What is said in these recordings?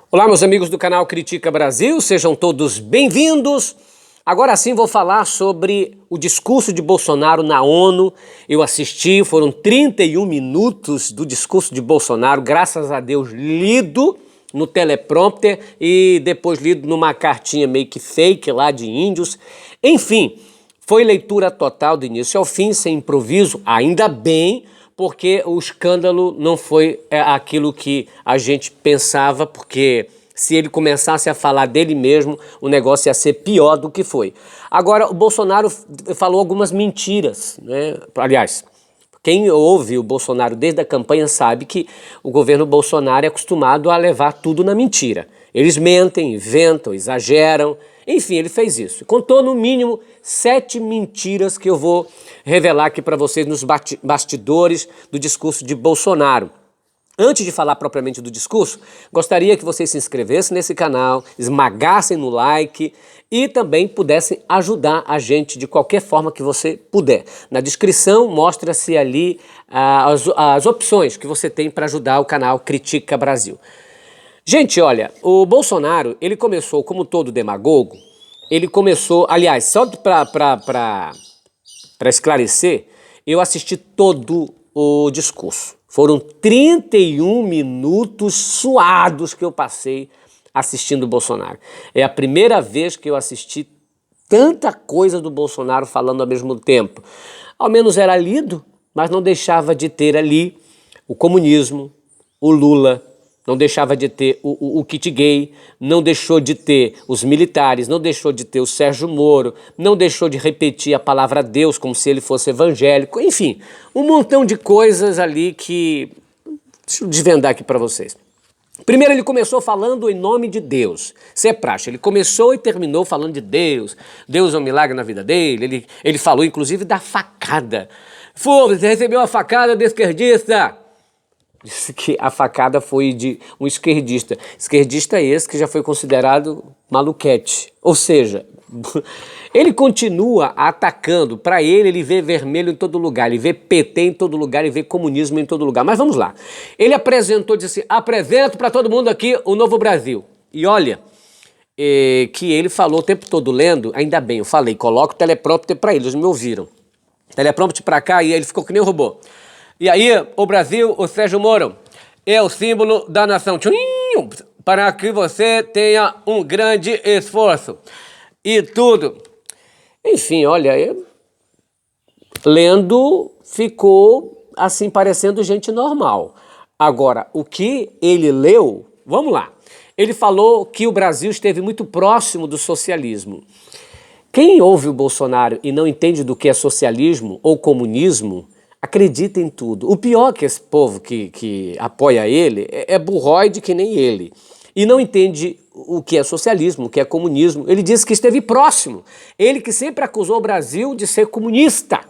Olá, meus amigos do canal Critica Brasil, sejam todos bem-vindos. Agora sim vou falar sobre o discurso de Bolsonaro na ONU. Eu assisti, foram 31 minutos do discurso de Bolsonaro, graças a Deus lido no teleprompter e depois lido numa cartinha meio que fake lá de índios. Enfim, foi leitura total do início ao fim, sem improviso, ainda bem, porque o escândalo não foi aquilo que a gente pensava, porque se ele começasse a falar dele mesmo, o negócio ia ser pior do que foi. Agora, o Bolsonaro falou algumas mentiras, né? Aliás, quem ouve o Bolsonaro desde a campanha sabe que o governo Bolsonaro é acostumado a levar tudo na mentira. Eles mentem, inventam, exageram, enfim, ele fez isso. Contou no mínimo 7 mentiras que eu vou revelar aqui para vocês nos bastidores do discurso de Bolsonaro. Antes de falar propriamente do discurso, gostaria que vocês se inscrevessem nesse canal, esmagassem no like e também pudessem ajudar a gente de qualquer forma que você puder. Na descrição mostra-se ali as opções que você tem para ajudar o canal Critica Brasil. Gente, olha, o Bolsonaro, ele começou como todo demagogo, ele começou, aliás, só para esclarecer, eu assisti todo o discurso. Foram 31 minutos suados que eu passei assistindo o Bolsonaro. É a primeira vez que eu assisti tanta coisa do Bolsonaro falando ao mesmo tempo. Ao menos era lido, mas não deixava de ter ali o comunismo, o Lula, não deixava de ter o kit gay, não deixou de ter os militares, não deixou de ter o Sérgio Moro, não deixou de repetir a palavra Deus como se ele fosse evangélico, enfim, um montão de coisas ali que... Deixa eu desvendar aqui para vocês. Primeiro ele começou falando em nome de Deus, isso é praxe, ele começou e terminou falando de Deus, Deus é um milagre na vida dele, ele falou inclusive da facada. Você recebeu a facada do esquerdista. Disse que a facada foi de um esquerdista. Esquerdista esse que já foi considerado maluquete. Ou seja, ele continua atacando. Para ele vê vermelho em todo lugar, ele vê PT em todo lugar, ele vê comunismo em todo lugar. Mas vamos lá. Ele apresentou, disse assim, apresento para todo mundo aqui o Novo Brasil. E olha, que ele falou o tempo todo lendo, ainda bem, eu falei, coloca o teleprompter para eles me ouviram. Teleprompter para cá e ele ficou que nem um robô. E aí, o Brasil, o Sérgio Moro, é o símbolo da nação. Tchuinho, para que você tenha um grande esforço. E tudo. Enfim, olha, lendo ficou assim, parecendo gente normal. Agora, o que ele leu, vamos lá. Ele falou que o Brasil esteve muito próximo do socialismo. Quem ouve o Bolsonaro e não entende do que é socialismo ou comunismo, acredita em tudo. O pior que esse povo que apoia ele é burroide que nem ele. E não entende o que é socialismo, o que é comunismo. Ele diz que esteve próximo. Ele que sempre acusou o Brasil de ser comunista,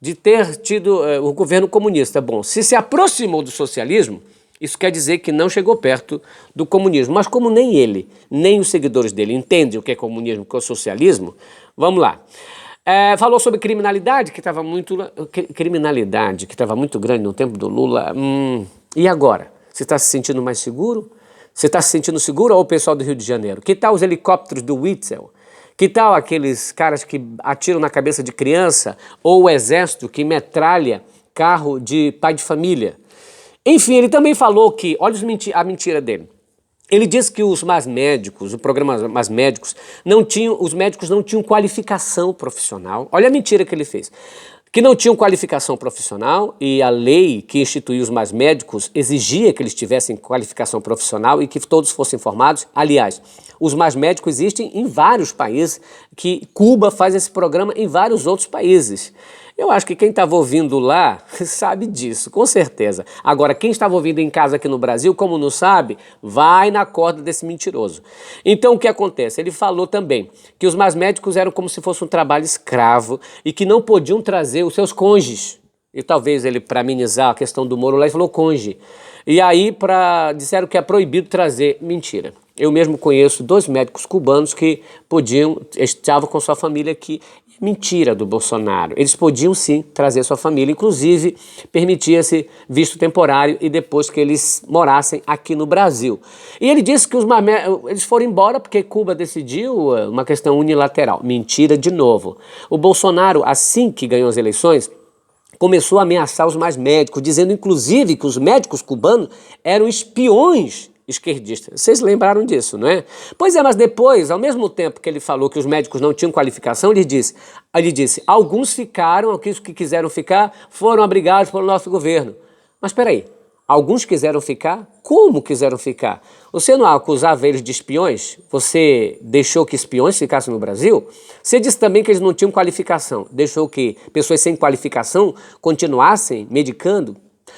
de ter tido o governo comunista. Bom, se aproximou do socialismo, isso quer dizer que não chegou perto do comunismo. Mas como nem ele, nem os seguidores dele entendem o que é comunismo, o que é socialismo, vamos lá. Falou sobre criminalidade, que estava muito grande no tempo do Lula. E agora? Você está se sentindo mais seguro? Você está se sentindo seguro ou o pessoal do Rio de Janeiro? Que tal os helicópteros do Witzel? Que tal aqueles caras que atiram na cabeça de criança? Ou o exército que metralha carro de pai de família? Enfim, ele também falou que, olha a mentira dele. Ele disse que os mais médicos, o programa Mais Médicos, os médicos não tinham qualificação profissional. Olha a mentira que ele fez. Que não tinham qualificação profissional e a lei que instituiu os mais médicos exigia que eles tivessem qualificação profissional e que todos fossem formados. Aliás, os mais médicos existem em vários países, que Cuba faz esse programa em vários outros países. Eu acho que quem estava ouvindo lá sabe disso, com certeza. Agora, quem estava ouvindo em casa aqui no Brasil, como não sabe, vai na corda desse mentiroso. Então, o que acontece? Ele falou também que os mais médicos eram como se fosse um trabalho escravo e que não podiam trazer os seus cônjuges. E talvez ele, para amenizar a questão do Moro lá, ele falou cônjuge. E aí disseram que é proibido trazer. Mentira. Eu mesmo conheço 2 médicos cubanos que estavam com sua família aqui. Mentira do Bolsonaro. Eles podiam sim trazer sua família, inclusive permitia-se visto temporário e depois que eles morassem aqui no Brasil. E ele disse que eles foram embora porque Cuba decidiu uma questão unilateral. Mentira de novo. O Bolsonaro, assim que ganhou as eleições, começou a ameaçar os mais médicos, dizendo inclusive que os médicos cubanos eram espiões esquerdistas. Vocês lembraram disso, não é? Pois é, mas depois, ao mesmo tempo que ele falou que os médicos não tinham qualificação, ele disse, alguns ficaram, aqueles que quiseram ficar foram abrigados pelo nosso governo. Mas espera aí, alguns quiseram ficar? Como quiseram ficar? Você não acusava eles de espiões? Você deixou que espiões ficassem no Brasil? Você disse também que eles não tinham qualificação. Deixou que pessoas sem qualificação continuassem medicando?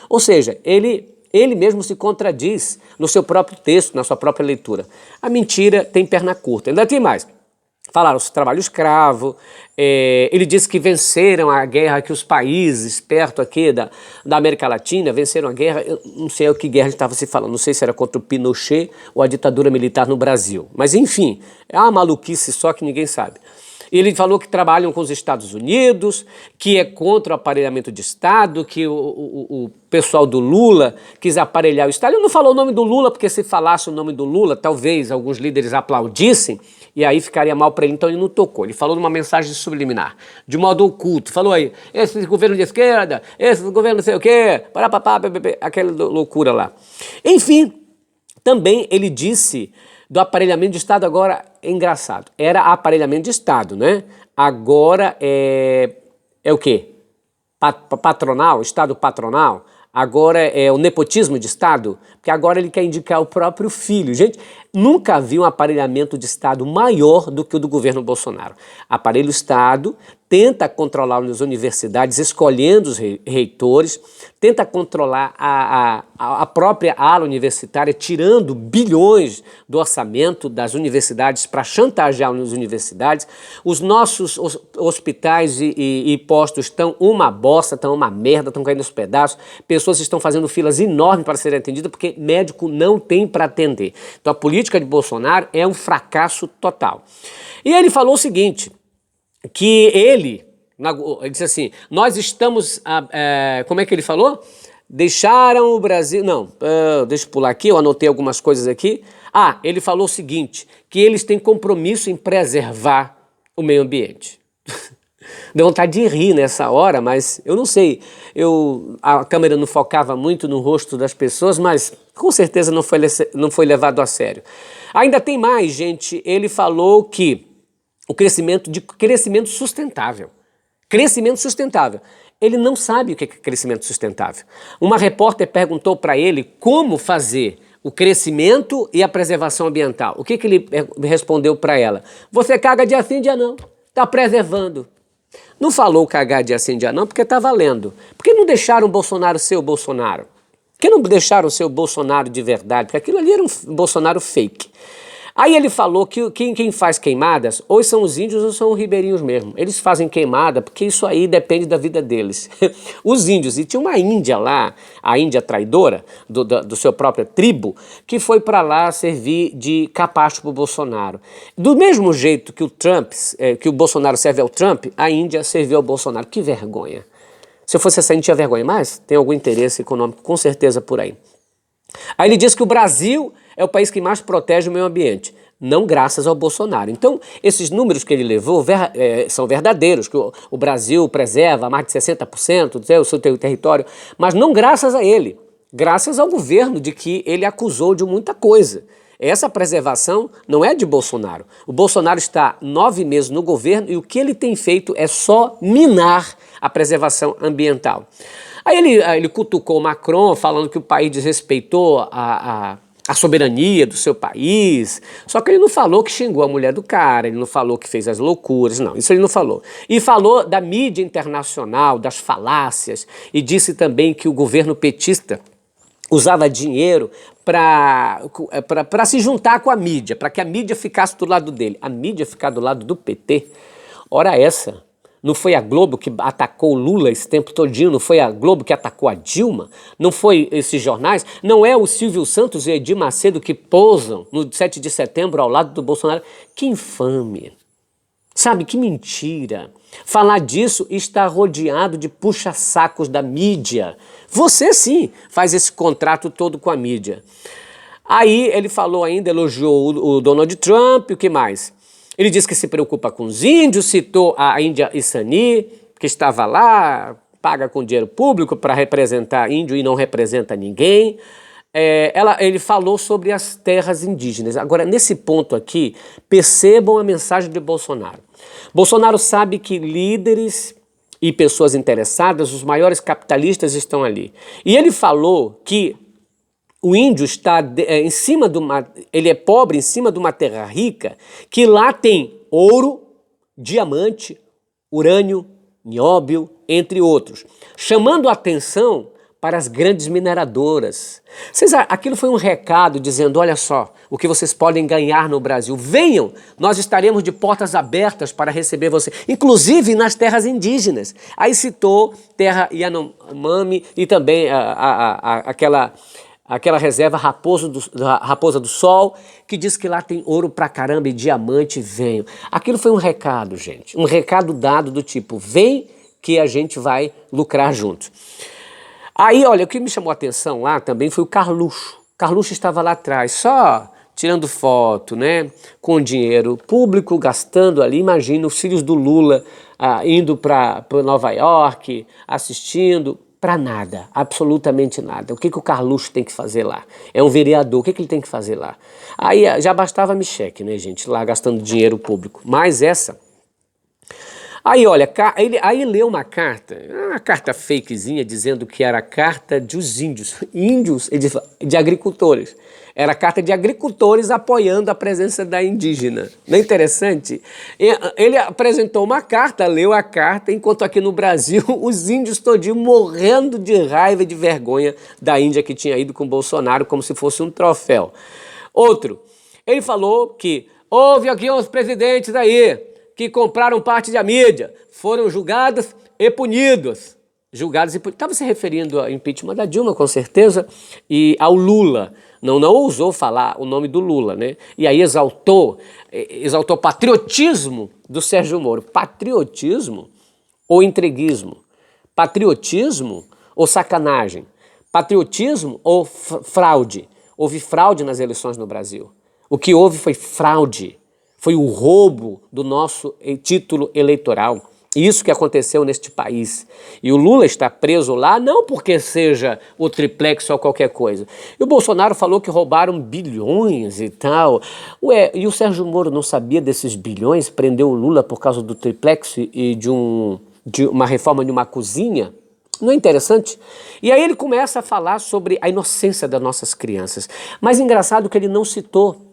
Ou seja, ele mesmo se contradiz no seu próprio texto, na sua própria leitura. A mentira tem perna curta. Ainda tem mais. Falaram sobre trabalho escravo, ele disse que venceram a guerra, que os países perto aqui da América Latina venceram a guerra, eu não sei o que guerra estava se falando, não sei se era contra o Pinochet ou a ditadura militar no Brasil. Mas enfim, é uma maluquice só que ninguém sabe. Ele falou que trabalham com os Estados Unidos, que é contra o aparelhamento de Estado, que o pessoal do Lula quis aparelhar o Estado. Ele não falou o nome do Lula, porque se falasse o nome do Lula, talvez alguns líderes aplaudissem, e aí ficaria mal para ele, então ele não tocou. Ele falou numa mensagem subliminar, de modo oculto. Falou aí, esse governo de esquerda, esse governo não sei o quê, aquela loucura lá. Enfim, também ele disse do aparelhamento de Estado. Agora é engraçado, era aparelhamento de Estado, né? Agora é o quê? Patronal, Estado patronal? Agora é o nepotismo de Estado? Porque agora ele quer indicar o próprio filho. Gente, nunca vi um aparelhamento de Estado maior do que o do governo Bolsonaro. Aparelho Estado, tenta controlar as universidades, escolhendo os reitores, tenta controlar a própria ala universitária, tirando bilhões do orçamento das universidades para chantagear as universidades. Os nossos hospitais e postos estão uma bosta, estão uma merda, estão caindo aos pedaços. Pessoas estão fazendo filas enormes para serem atendidas porque médico não tem para atender. Então a política de Bolsonaro é um fracasso total. E ele falou o seguinte, que ele disse assim, nós estamos, como é que ele falou? Deixaram o Brasil, não, deixa eu pular aqui, eu anotei algumas coisas aqui. Ele falou o seguinte, que eles têm compromisso em preservar o meio ambiente. Deu vontade de rir nessa hora, mas eu não sei, a câmera não focava muito no rosto das pessoas, mas com certeza não foi levado a sério. Ainda tem mais, gente, ele falou que o crescimento sustentável. Crescimento sustentável. Ele não sabe o que é crescimento sustentável. Uma repórter perguntou para ele como fazer o crescimento e a preservação ambiental. O que ele respondeu para ela? Você caga dia sim, dia não. Está preservando. Não falou cagar dia sim, dia não, porque está valendo. Por que não deixaram o Bolsonaro ser o Bolsonaro? Por que não deixaram ser o Bolsonaro de verdade? Porque aquilo ali era um Bolsonaro fake. Aí ele falou que quem faz queimadas, ou são os índios ou são os ribeirinhos mesmo. Eles fazem queimada porque isso aí depende da vida deles. Os índios, e tinha uma índia lá, a índia traidora, do seu próprio tribo, que foi para lá servir de capacho para o Bolsonaro. Do mesmo jeito que o Bolsonaro serve ao Trump, a Índia serviu ao Bolsonaro. Que vergonha. Se eu fosse essa Índia, tinha vergonha, mas tem algum interesse econômico, com certeza, por aí. Aí ele diz que o Brasil é o país que mais protege o meio ambiente, não graças ao Bolsonaro. Então, esses números que ele levou são verdadeiros, que o Brasil preserva mais de 60% do seu território, mas não graças a ele, graças ao governo de que ele acusou de muita coisa. Essa preservação não é de Bolsonaro. O Bolsonaro está 9 meses no governo e o que ele tem feito é só minar a preservação ambiental. Aí ele cutucou o Macron, falando que o país desrespeitou a soberania do seu país, só que ele não falou que xingou a mulher do cara, ele não falou que fez as loucuras, não, isso ele não falou. E falou da mídia internacional, das falácias, e disse também que o governo petista usava dinheiro para se juntar com a mídia, para que a mídia ficasse do lado dele. A mídia ficar do lado do PT? Ora essa... Não foi a Globo que atacou o Lula esse tempo todinho? Não foi a Globo que atacou a Dilma? Não foi esses jornais? Não é o Silvio Santos e Edir Macedo que pousam no 7 de setembro ao lado do Bolsonaro? Que infame! Sabe, que mentira. Falar disso está rodeado de puxa-sacos da mídia. Você sim faz esse contrato todo com a mídia. Aí ele falou ainda, elogiou o Donald Trump, o que mais? Ele disse que se preocupa com os índios, citou a Índia Isani, que estava lá, paga com dinheiro público para representar índio e não representa ninguém. Ele falou sobre as terras indígenas. Agora, nesse ponto aqui, percebam a mensagem de Bolsonaro. Bolsonaro sabe que líderes e pessoas interessadas, os maiores capitalistas estão ali. E ele falou que o índio está em cima de ele é pobre em cima de uma terra rica, que lá tem ouro, diamante, urânio, nióbio, entre outros, chamando a atenção para as grandes mineradoras. Aquilo foi um recado dizendo, olha só, o que vocês podem ganhar no Brasil. Venham, nós estaremos de portas abertas para receber você, inclusive nas terras indígenas. Aí citou terra Yanomami e também aquela reserva Raposa do Sol, que diz que lá tem ouro pra caramba e diamante, venham. Aquilo foi um recado, gente, um recado dado do tipo, vem que a gente vai lucrar juntos. Aí, olha, o que me chamou a atenção lá também foi o Carluxo. Carluxo estava lá atrás, só tirando foto, né, com dinheiro público, gastando ali. Imagina os filhos do Lula indo para Nova York, assistindo, para nada, absolutamente nada. O que o Carluxo tem que fazer lá? É um vereador, o que ele tem que fazer lá? Aí já bastava a Micheque, né, gente, lá gastando dinheiro público. Mas essa... Aí, olha, aí leu uma carta fakezinha, dizendo que era a carta dos índios de agricultores. Era a carta de agricultores apoiando a presença da indígena. Não é interessante? Ele apresentou uma carta, leu a carta, enquanto aqui no Brasil os índios todinhos morrendo de raiva e de vergonha da Índia que tinha ido com Bolsonaro como se fosse um troféu. Outro, ele falou que houve aqui uns presidentes aí que compraram parte da mídia, foram julgados e punidos. Estava se referindo ao impeachment da Dilma, com certeza, e ao Lula. Não ousou falar o nome do Lula, né? E aí exaltou o patriotismo do Sérgio Moro. Patriotismo ou entreguismo? Patriotismo ou sacanagem? Patriotismo ou fraude? Houve fraude nas eleições no Brasil. O que houve foi fraude. Foi o roubo do nosso título eleitoral. Isso que aconteceu neste país. E o Lula está preso lá não porque seja o triplex ou qualquer coisa. E o Bolsonaro falou que roubaram bilhões e tal. Ué, e o Sérgio Moro não sabia desses bilhões? Prendeu o Lula por causa do triplex e de uma reforma de uma cozinha? Não é interessante? E aí ele começa a falar sobre a inocência das nossas crianças. Mas engraçado que ele não citou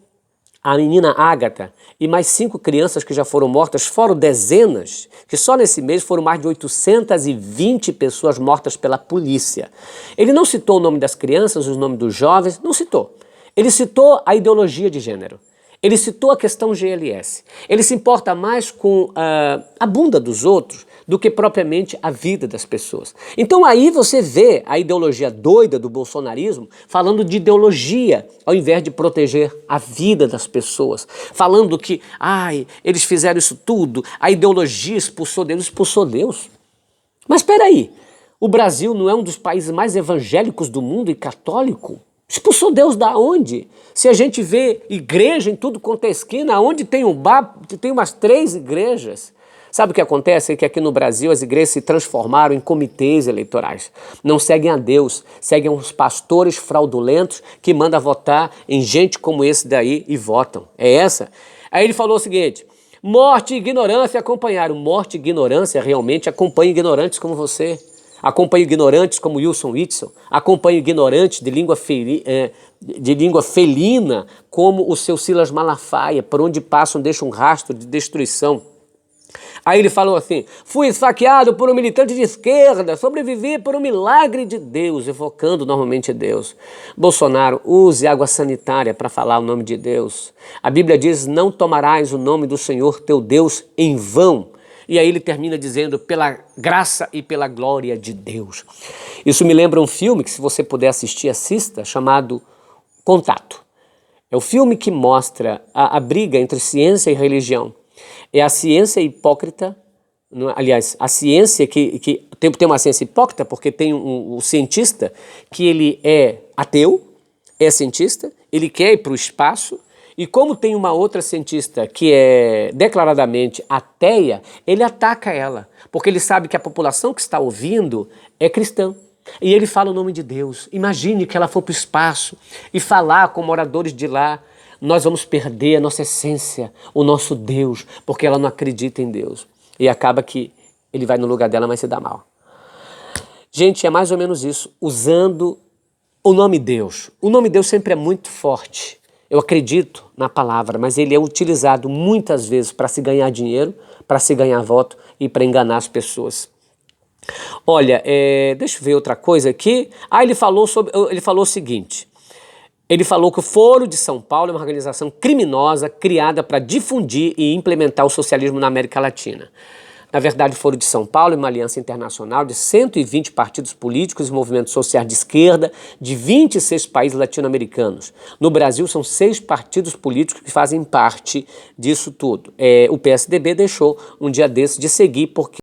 a menina Ágata e mais 5 crianças que já foram mortas, fora dezenas, que só nesse mês foram mais de 820 pessoas mortas pela polícia. Ele não citou o nome das crianças, o nome dos jovens, não citou. Ele citou a ideologia de gênero. Ele citou a questão GLS. Ele se importa mais com a bunda dos outros do que propriamente a vida das pessoas. Então aí você vê a ideologia doida do bolsonarismo falando de ideologia, ao invés de proteger a vida das pessoas. Falando que, eles fizeram isso tudo, a ideologia expulsou Deus. Mas espera aí, o Brasil não é um dos países mais evangélicos do mundo e católico? Expulsou Deus da onde? Se a gente vê igreja em tudo quanto é esquina, onde tem um bar, tem umas 3 igrejas. Sabe o que acontece? É que aqui no Brasil as igrejas se transformaram em comitês eleitorais. Não seguem a Deus, seguem os pastores fraudulentos que mandam votar em gente como esse daí e votam. É essa? Aí ele falou o seguinte, morte e ignorância acompanharam. Morte e ignorância realmente acompanham ignorantes como você. Acompanho ignorantes como Wilson Witzel, acompanho ignorantes de língua felina como o seu Silas Malafaia, por onde passam deixam um rastro de destruição. Aí ele falou assim, fui esfaqueado por um militante de esquerda, sobrevivi por um milagre de Deus, evocando normalmente Deus. Bolsonaro, use água sanitária para falar o nome de Deus. A Bíblia diz, não tomarás o nome do Senhor teu Deus em vão. E aí ele termina dizendo, pela graça e pela glória de Deus. Isso me lembra um filme que se você puder assistir, assista, chamado Contato. É o filme que mostra a briga entre ciência e religião. É a ciência hipócrita, aliás, a ciência que tem uma ciência hipócrita, porque tem um cientista que ele é ateu, é cientista, ele quer ir para o espaço, e como tem uma outra cientista que é declaradamente ateia, ele ataca ela, porque ele sabe que a população que está ouvindo é cristã. E ele fala o nome de Deus. Imagine que ela for para o espaço e falar com moradores de lá, nós vamos perder a nossa essência, o nosso Deus, porque ela não acredita em Deus. E acaba que ele vai no lugar dela, mas se dá mal. Gente, é mais ou menos isso, usando o nome Deus. O nome Deus sempre é muito forte. Eu acredito na palavra, mas ele é utilizado muitas vezes para se ganhar dinheiro, para se ganhar voto e para enganar as pessoas. Olha, deixa eu ver outra coisa aqui. Ele falou o seguinte, ele falou que o Foro de São Paulo é uma organização criminosa criada para difundir e implementar o socialismo na América Latina. Na verdade, o Foro de São Paulo é uma aliança internacional de 120 partidos políticos e movimentos sociais de esquerda de 26 países latino-americanos. No Brasil, são 6 partidos políticos que fazem parte disso tudo. O PSDB deixou um dia desses de seguir porque